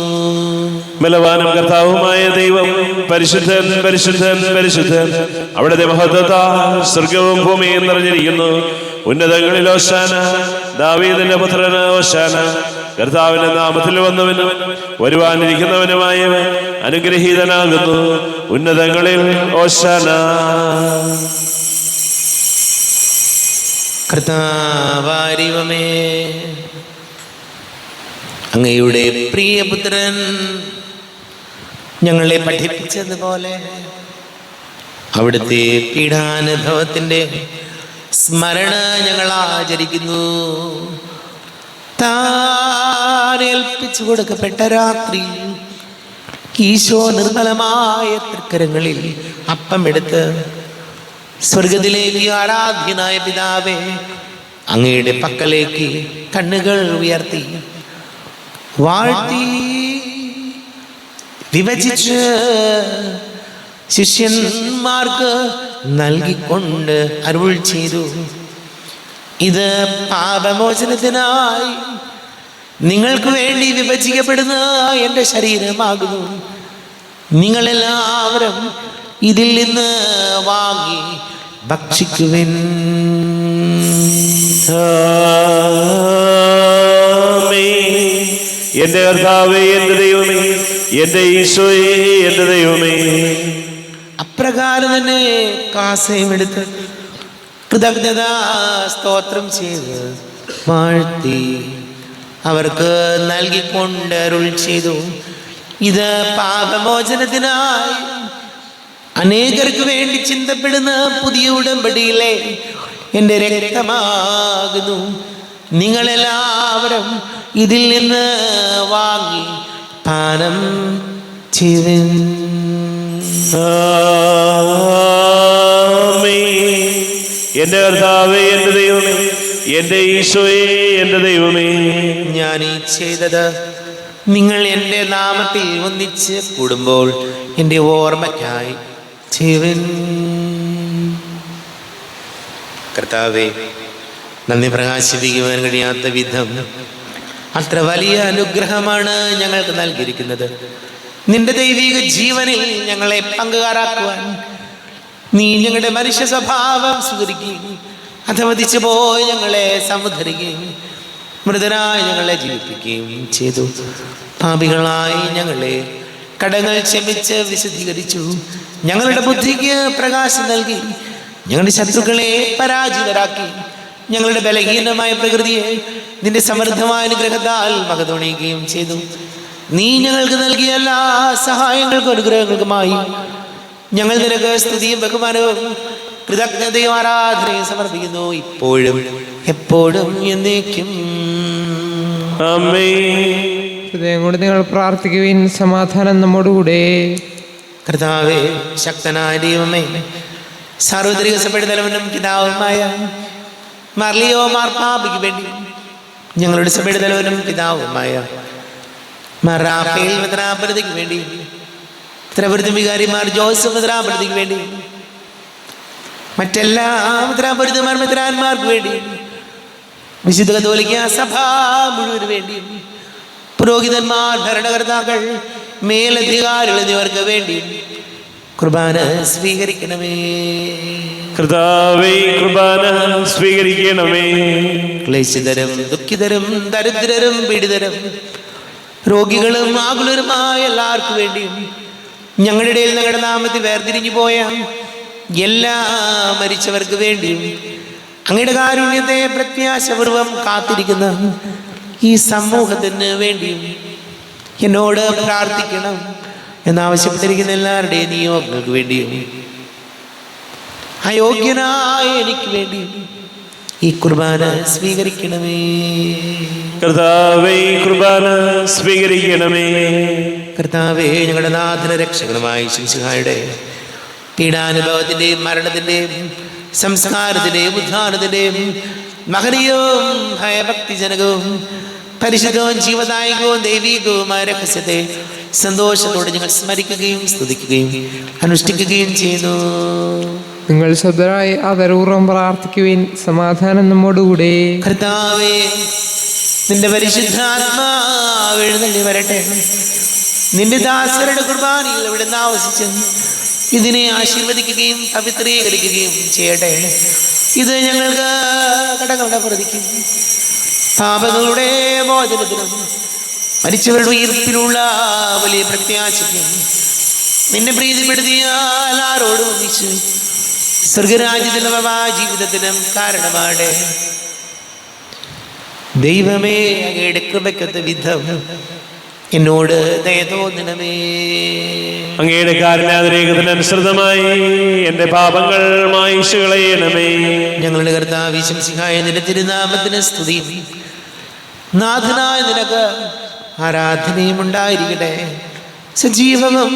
ബലവാനും കർത്താവുമായ ദൈവം പരിശുദ്ധൻ പരിശുദ്ധൻ പരിശുദ്ധൻ, അവിടുത്തെ മഹത്വത്താൽ സ്വർഗവും ഭൂമിയും നിറഞ്ഞിരിക്കുന്നു. ഉന്നതങ്ങളിൽ ഓശാന, ദാവീദിന്റെ പുത്രന് ഓശാന. കർത്താവിന്റെ നാമത്തിൽ വന്നവനും വരുവാനിരിക്കുന്നവനുമായവൻ അനുഗ്രഹീതനാകുന്നു. ഉന്നതങ്ങളിൽ ഓശാന. കർത്താവാരിവമേ, അങ്ങയുടെ പ്രിയപുത്രൻ ഞങ്ങളെ പഠിപ്പിച്ചതുപോലെ അവിടുത്തെ പീഡാനുഭവത്തിന്റെ സ്മരണ ഞങ്ങൾ ആചരിക്കുന്നു. താൻ ഏൽപ്പിച്ചു കൊടുക്കപ്പെട്ട രാത്രി ഈശോ നിർമ്മലമായ തൃക്കരങ്ങളിൽ അപ്പമെടുത്ത് സ്വർഗത്തിലേക്ക് ആരാധ്യനായ പിതാവേ, അങ്ങയുടെ പക്കലേക്ക് കണ്ണുകൾ ഉയർത്തി വാഴ്ത്തി വിഭജിച്ച് ശിഷ്യന്മാർക്ക് നൽകിക്കൊണ്ട് അരുൾ ചെയ്തു, ഇത് പാപമോചനത്തിനായി നിങ്ങൾക്ക് വേണ്ടി വിഭജിക്കപ്പെടുന്ന എൻ്റെ ശരീരമാകുന്നു. നിങ്ങളെല്ലാവരും ഇതിൽ നിന്ന് വാങ്ങി ഭക്ഷിക്കുവിൻ. എന്റെ കർത്താവേ, എന്റെ ദൈവമേ, എന്റെ ഈശോയേ, എന്റെ ദൈവമേ. അപ്രകാരം തന്നെ കാസയും എടുത്ത് കൃതജ്ഞതാ സ്തോത്രം ചെയ്ത് വാഴ്ത്തി അവർക്ക് നൽകിക്കൊണ്ട് അരുൾ ചെയ്തു, ഇത് പാപമോചനത്തിനായി അനേകർക്ക് വേണ്ടി ചിന്തപ്പെടുന്ന പുതിയ ഉടമ്പടിയിലെ എൻ്റെ രക്തമാകുന്നു. നിങ്ങളെല്ലാവരും ഇതിൽ നിന്ന് വാങ്ങി പാനം ചെയ്വിൻ. എന്റെ കർത്താവേ, എന്റെ ദൈവമേ, എന്റെ ഈശോയേ, എന്റെ ദൈവമേ. ഞാൻ ഈ ചെയ്തത് നിങ്ങൾ എൻ്റെ നാമത്തിൽ ഒന്നിച്ച് കൂടുമ്പോൾ എൻ്റെ ഓർമ്മയ്ക്കായി ചെയ്വിൻ. കർത്താവേ, നന്ദി പ്രകാശിപ്പിക്കുവാൻ കഴിയാത്ത വിധം അത്ര വലിയ അനുഗ്രഹമാണ് ഞങ്ങൾക്ക് നൽകിയിരിക്കുന്നത്. നിന്റെ ദൈവിക ജീവനിൽ ഞങ്ങളെ പങ്കുകാരാക്കുവാൻ നീ ഞങ്ങളുടെ മനുഷ്യ സ്വഭാവം സ്വീകരിക്കുകയും അധമതിച്ചു പോയി ഞങ്ങളെ സമുദ്ധരിക്കുകയും മൃതരായി ഞങ്ങളെ ജീവിപ്പിക്കുകയും ചെയ്തു. പാപികളായി ഞങ്ങളെ കടങ്ങൾ ക്ഷമിച്ച് വിശദീകരിച്ചു. ഞങ്ങളുടെ ബുദ്ധിക്ക് പ്രകാശം നൽകി. ഞങ്ങളുടെ ശത്രുക്കളെ പരാജിതരാക്കി. ഞങ്ങളുടെ ബലഹീനമായ പ്രകൃതിയെ നിന്റെ സമൃദ്ധമായ അനുഗ്രഹത്താൽ മകതോണിയുകയും ചെയ്തു. നീ ഞങ്ങൾക്ക് നൽകിയ എല്ലാ സഹായങ്ങൾക്കും അനുഗ്രഹങ്ങൾക്കുമായി ഞങ്ങൾ നിനക്ക് സ്തുതിയും ബഹുമാനവും കൃതജ്ഞതയും ആരാധനയും സമർപ്പിക്കുന്നു, ഇപ്പോഴും എപ്പോഴും എന്നേക്കും. ഹൃദയം കൊണ്ട് നിങ്ങൾ പ്രാർത്ഥിക്കുവിൻ. സമാധാനം നമ്മോടുകൂടെ. കർത്താവേ, ശക്തനായ ദൈവമേ, സാർവത്രിക സഭയുടെ തലവനും പിതാവുമായ മർലിയോ മാർപ്പാപ്പയ്ക്ക് വേണ്ടി, ഞങ്ങളുടെ സഭയുടെ തലവനും പിതാവുമായ മറാഫേൽ മെത്രാപ്പൊലീത്തയ്ക്ക് വേണ്ടി, മെത്രാപ്പൊലീത്ത വികാരിമാർ ജോസഫ് മെത്രാപ്പൊലീത്തയ്ക്ക് വേണ്ടി, മറ്റെല്ലാ മെത്രാപ്പൊലീത്തമാർ മെത്രാന്മാർക്ക് വേണ്ടി, വിശുദ്ധ കത്തോലിക്ക സഭ മുഴുവന് വേണ്ടി, പുരോഹിതന്മാർ, ഭരണകർത്താക്കൾ, മേലധികാരികൾ എന്നിവർക്ക് വേണ്ടി കുർബാന സ്വീകരിക്കണമേ. കർത്താവേ, കുർബാന സ്വീകരിക്കണമേ. ക്ലേശിതരും ദുഃഖിതരും ദരിദ്രരും പീഡിതരും രോഗികളും ആകുലരുമായ എല്ലാവർക്കും വേണ്ടിയും, ഞങ്ങളുടെ ഇടയിൽ ഞങ്ങളുടെ നാമത്തിൽ വേർതിരിഞ്ഞു പോയ എല്ലാ മരിച്ചവർക്ക് വേണ്ടിയും, അങ്ങയുടെ കാരുണ്യത്തെ പ്രത്യാശപൂർവം കാത്തിരിക്കുന്ന ഈ സമൂഹത്തിന് വേണ്ടിയും എന്നോട് പ്രാർത്ഥിക്കണം എന്നാവശ്യപ്പെട്ടിരിക്കുന്ന എല്ലാവരുടെയും നിയോഗങ്ങൾക്ക് വേണ്ടിയും, അയോഗ്യനായ എനിക്ക് വേണ്ടി ഈ കുർബാന സ്വീകരിക്കണമേ. കർത്താവേ, കുർബാന സ്വീകരിക്കണമേ. കർത്താവേ, ഞങ്ങളുടെ നാഥന രക്ഷകനുമായ ശിംശിഹായുടെ പീഡാനുഭവത്തിന്റെയും മരണത്തിന്റെയും സംസ്കാരത്തിന്റെയും ഉദ്ധാനത്തിന്റെയും മഹനീയവും ഭയഭക്തിജനകവും പരിശുദ്ധവും ജീവദായകവും ദൈവീകവുമായ രഹസ്യത്തെ സന്തോഷത്തോടെ ഞങ്ങൾ സ്മരിക്കുകയും സ്തുതിക്കുകയും അനുഷ്ഠിക്കുകയും ചെയ്യുന്നു. നിങ്ങൾ ശബ്ദരായി ആദരപൂർവ്വം പ്രാർത്ഥിക്കുവിൻ. സമാധാനം നമ്മോടുകൂടെ. കർത്താവേ, നിന്റെ പരിശുദ്ധാത്മാവ് എഴുന്നള്ളി വരട്ടെ. നിന്റെ ദാസരുടെ കുർബാനയിൽ ഇവിടുന്ന് ആവസിച്ച് ഇതിനെ ആശീർവദിക്കുകയും പവിത്രീകരിക്കുകയും ചെയ്യട്ടെ. ഇത് ഞങ്ങൾക്ക് കടങ്ങളുടെ പ്രതിക്കും പാപങ്ങളുടെ മോചനത്തിനും മരിച്ചവരുടെ ഉയർപ്പിലുള്ള വലിയ പ്രത്യാശയ്ക്കും നിന്നെ പ്രീതിപ്പെടുത്തിയാൽ ആരോടും ഒന്നിച്ച് സ്വർഗരാജ്യത്തിനും ജീവിതത്തിനും കാരണമാണ്. ദൈവമേ, അങ്ങയുടെ കൃപയ്ക്കൊത്ത വിധം എന്നോട് ദയ തോന്നണമേ. അങ്ങയുടെ കാരുണ്യാതിരേകത്തിനനുസൃതമായി എന്റെ പാപങ്ങൾ മായിച്ചു കളയണമേ. ഞങ്ങളുടെ കർത്താവ് ശംസിഹായ നിന്റെ തിരുനാമത്തിന് സ്തുതി. നാഥനായ നിനക്ക് ആരാധനയും ഉണ്ടായിരിക്കട്ടെ. സജീവവും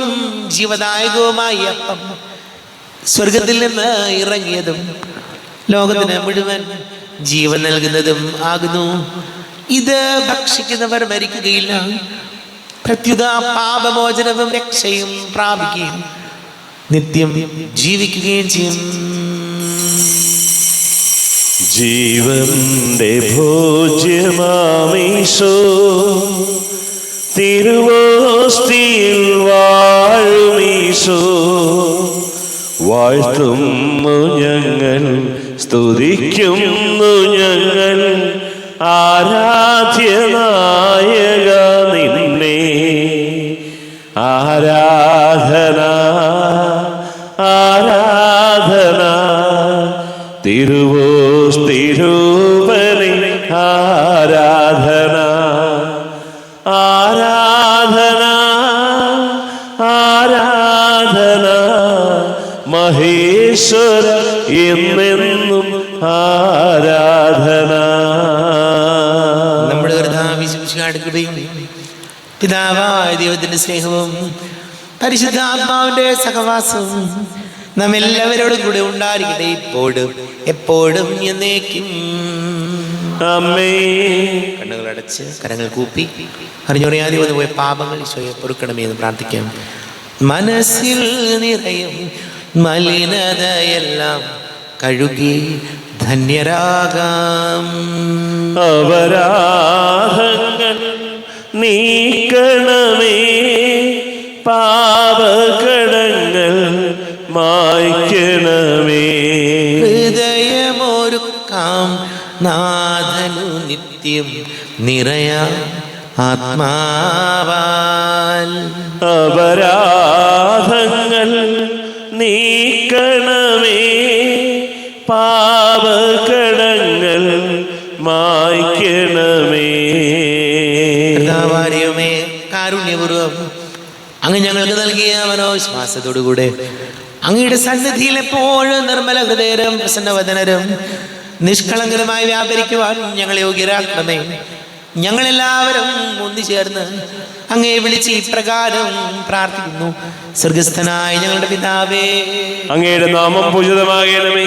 ജീവദായകവുമായ അപ്പം സ്വർഗത്തിൽ നിന്ന് ഇറങ്ങിയതും ലോകത്തിന് മുഴുവൻ ജീവൻ നൽകുന്നതും ആകുന്നു. ഇത് ഭക്ഷിക്കുന്നവർ മരിക്കുകയില്ല, പ്രത്യുത പാപമോചനവും രക്ഷയും പ്രാപിക്കുകയും നിത്യം ജീവിക്കുകയും ചെയ്യും. ജീവന്റെ ഭോജ്യമാമീശോ തിരുവോസ്തിയിൽ വാഴുമീശോ, വാഴ്ത്തുന്നു ഞങ്ങൾ, സ്തുതിക്കുന്നു ഞങ്ങൾ ആരാധ്യനായക നിന്നെ. ആരാധന ആരാധന തിരുവോസ്തിരൂപനെ ആരാധന ആരാധന ആരാധന മഹേശ്വര എന്നെന്നും ആരാധന. നമ്മുടെ കൃപയും പിതാവായ ദൈവത്തിന്റെ സ്നേഹവും പരിശുദ്ധാത്മാവിന്റെ സഹവാസവും നമ്മെല്ലാവരോടും കൂടെ ഉണ്ടായിരിക്കട്ടെ, ഇപ്പോഴും എപ്പോഴും എന്നേക്കും. കണ്ണുകളടച്ച് കരങ്ങൾ കൂപ്പി അറിഞ്ഞറിയാതെ വന്നു പോയ പാപങ്ങൾ ഈശോയെ പൊറുക്കണമേ എന്ന് പ്രാർത്ഥിക്കാം. മനസ്സിൽ നിറയും മലിനതയെല്ലാം കഴുകി ധന്യരാകാം. അപരാധങ്ങൾ നീക്കണമേ, പാപകടങ്ങൾ മായ്ക്കണമേ. ഹൃദയമൊരുക്കാം നാഥനു നിത്യം നിറയാം ആത്മാവാൽ അപരാധങ്ങൾ നീക്കണമേ, പാപകടങ്ങൾ മായ്ക്കണമേ. കർത്താവാരിയുമേ കാരുണ്യപൂർവം അങ്ങ് ഞങ്ങൾക്ക് നൽകിയ മനോവിശ്വാസത്തോടുകൂടെ അങ്ങയുടെ സന്നിധിയിൽ എപ്പോഴും നിർമ്മല ഹൃദയരും പ്രസന്നവദനരും നിഷ്കളങ്കരമായി വ്യാപരിക്കുവാൻ ഞങ്ങളെ യോഗ്യരാക്കണമേ. ഞങ്ങളെല്ലാവരും ഒന്നുചേർന്ന് അങ്ങയെ വിളിച്ച് ഇപ്രകാരം പ്രാർത്ഥിക്കുന്നു. സ്വർഗസ്ഥനായ ഞങ്ങളുടെ പിതാവേ, അങ്ങയുടെ നാമം പൂജിതമാകണമേ,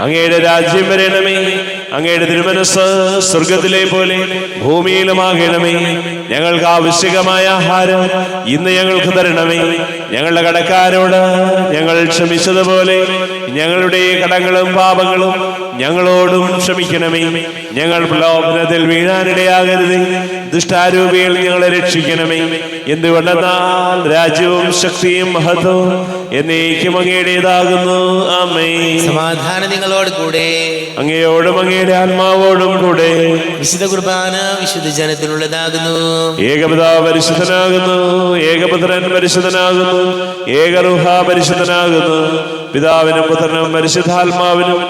അങ്ങയുടെ രാജ്യം വരണമേ, അങ്ങയുടെ തിരുമനസ് സ്വർഗത്തിലെ പോലെ ഭൂമിയിലുമാകണമേ. ഞങ്ങൾക്ക് ആവശ്യകമായ ആഹാരം ഇന്ന് ഞങ്ങൾക്ക് തരണമേ. ഞങ്ങളുടെ കടക്കാരോട് ഞങ്ങൾ ക്ഷമിച്ചതുപോലെ ഞങ്ങളുടെ കടങ്ങളും പാപങ്ങളും ഞങ്ങളോടും ക്ഷമിക്കണമേ. ഞങ്ങൾ പ്രലോഭനത്തിൽ വീഴാനിടയാകരുത്, ദുഷ്ടാരൂപികൾ ഞങ്ങളെ രക്ഷിക്കണമേ. എന്തുകൊണ്ടെന്നാൽ രാജ്യവും ശക്തിയും മഹത്വവും എന്നേക്കും അങ്ങയുടേതാകുന്നു. ആമേൻ. സമാധാനം നിങ്ങളോട് കൂടെ, അങ്ങയോടും അങ്ങയുടെ ആത്മാവോടും കൂടെ. വിശുദ്ധ കുർബാന വിശുദ്ധ ജനത്തിനുള്ളതാകുന്നു. ഏകപിതാവ് പരിശുദ്ധനാകുന്നു, ഏകപുത്രൻ പരിശുദ്ധനാകുന്നു, ഏകറുഹ പരിശുദ്ധനാകുന്നു. പിതാവിനും പുത്രനും പരിശുദ്ധാത്മാവിനും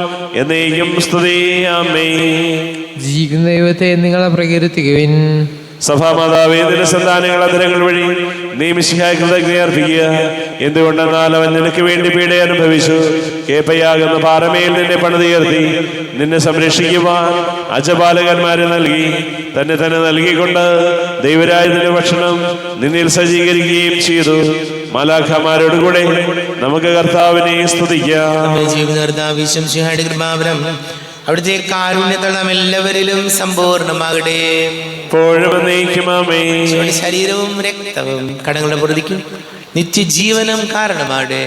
എന്നേക്കും സ്തുതി. ആമേൻ. ജീവിക്കുന്ന ദൈവത്തെ നിങ്ങളെ പ്രകീർത്തിക്കുവിൻ. സഭാമാതാവേ, നിന്റെ സന്താനങ്ങളുടെ അധരങ്ങൾ വഴി നീ മിശിഹായ്ക്ക് കൃതജ്ഞത അർപ്പിക്കുക. എന്തുകൊണ്ടെന്നാൽ അവൻ നിനക്ക് വേണ്ടി പീഡ അനുഭവിച്ചു, കേപ്പയാകുന്ന പാറമേൽ നിന്നെ പണിതുയർത്തി നിന്നെ സംരക്ഷിക്കുവാൻ അജപാലകന്മാരെ നൽകി. തന്നെ തന്നെ നൽകിക്കൊണ്ട് ദൈവരാജ്യത്തിന്റെ ഭക്ഷണം നിന്നിൽ സജ്ജീകരിക്കുകയും ചെയ്തു. മാലാഖമാരോടുകൂടെ നമുക്ക് കർത്താവിനെ സ്തുതിക്കാം. കൃപാവരം അവിടുത്തെ കാരുണ്യത്തിൽ നാം എല്ലാവരിലും സമ്പൂർണ്ണമാകട്ടെ. ശരീരവും രക്തവും കടങ്ങളുടെ പ്രതിക്കും നിത്യജീവനം കാരണമാകട്ടെ.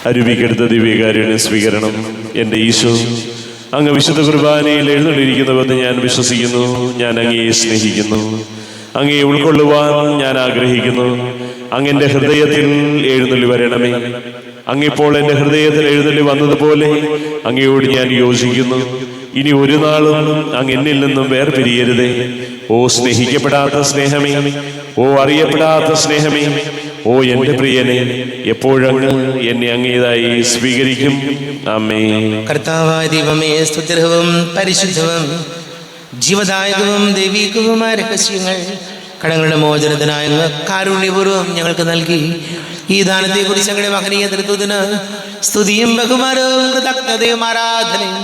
അരുവിക്കെടുത്ത ദിവ്യകാരുണ്യ സ്വീകരണം. എൻ്റെ ഈശോ, അങ്ങ് വിശുദ്ധ കുർബാനയിൽ എഴുന്നള്ളിയിരിക്കുന്നുവെന്ന് ഞാൻ വിശ്വസിക്കുന്നു. ഞാൻ അങ്ങയെ സ്നേഹിക്കുന്നു. അങ്ങയെ ഉൾക്കൊള്ളുവാൻ ഞാൻ ആഗ്രഹിക്കുന്നു. അങ്ങെൻ്റെ ഹൃദയത്തിൽ എഴുന്നള്ളി വരണമേ. അങ്ങിപ്പോൾ എൻ്റെ ഹൃദയത്തിൽ എഴുന്നള്ളി വന്നതുപോലെ അങ്ങയോട് ഞാൻ യോജിക്കുന്നു. ഇനി ഒരു നാളും അങ്ങ് എന്നിൽ നിന്നും വേർപിരിയരുതേ. ഓ സ്നേഹിക്കപ്പെടാത്ത സ്നേഹമേ, ഓ അറിയപ്പെടാത്ത സ്നേഹമേ, ഓ എൻ്റെ പ്രിയനെ, എപ്പോഴങ്ങ് എന്നെ അങ്ങേതായി സ്വീകരിക്കും. ആമേൻ. കർത്താവായ ദൈവമേ, സ്തുത്യർഹവും പരിശുദ്ധവും ജീവദായകവും ദൈവീകവുമായ രഹസ്യങ്ങൾ കടങ്ങളുടെ മോചനത്തിനായ കാരുണ്യപൂർവ്വം ഞങ്ങൾക്ക് നൽകി. ഈ ദാനത്തെക്കുറിച്ച് ഞങ്ങളുടെ മഹനീയ തൃത്വത്തിന് സ്തുതിയും ബഹുമാനവും കൃതജ്ഞതയും ആരാധനയും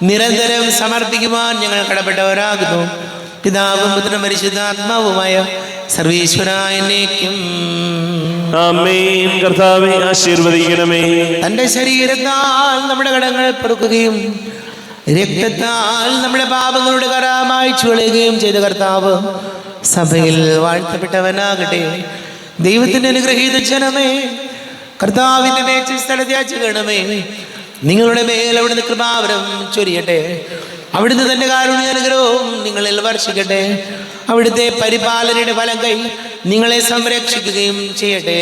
നിരന്തരം സമർപ്പിക്കുവാൻ ഞങ്ങൾ കടപ്പെട്ടവരാകുന്നു. പിതാവും പുത്രനും പരിശുദ്ധാത്മാവുമായ സർവീശ്വരായ എന്നേക്കും ആമേൻ. കർത്താവേ, ആശീർവദിക്കണമേ. തന്റെ ശരീരത്താൽ നമ്മുടെ കടങ്ങൾ പൊറുക്കുകയും രക്തത്താൽ നമ്മുടെ പാപങ്ങളുടെ കറ മായ്ച്ചു കളയുകയും ചെയ്ത കർത്താവ് സഭയിൽ വാഴ്ത്തപ്പെട്ടവനാകട്ടെ. ദൈവത്തിന്റെ അനുഗ്രഹീത ജനമേ, കർത്താവിന്റെ മേച്ച സ്ഥലത്യാചരണമേ, നിങ്ങളുടെ മേൽ അവിടുന്ന് കൃപാവരം ചൊരിയട്ടെ. അവിടുന്ന് തന്റെ കാരുണ്യ അനുഗ്രഹവും നിങ്ങളിൽ വർഷിക്കട്ടെ. അവിടുത്തെ പരിപാലനയുടെ ഫലം കൈ നിങ്ങളെ സംരക്ഷിക്കുകയും ചെയ്യട്ടെ,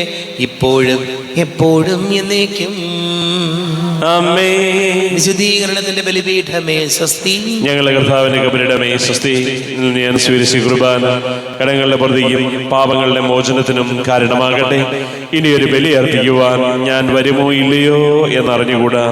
ഇപ്പോഴും എപ്പോഴും എന്നേക്കും. ആമേൻ. വിശുദ്ധീകരണത്തിന്റെ ബലിപീഠമേ സ്വസ്തി. ഞങ്ങളുടെ കർത്താവിന്റെ കബരിടമേ സ്വസ്തി. ഞാൻ സ്വീകരിച്ച കുർബാന കടങ്ങളുടെ പ്രതിക്കും പാപങ്ങളുടെ മോചനത്തിനും കാരണമാകട്ടെ. ഇനിയൊരു ബലി അർപ്പിക്കുവാൻ ഞാൻ വരുമോ ഇല്ലയോ എന്നറിഞ്ഞുകൂടാ.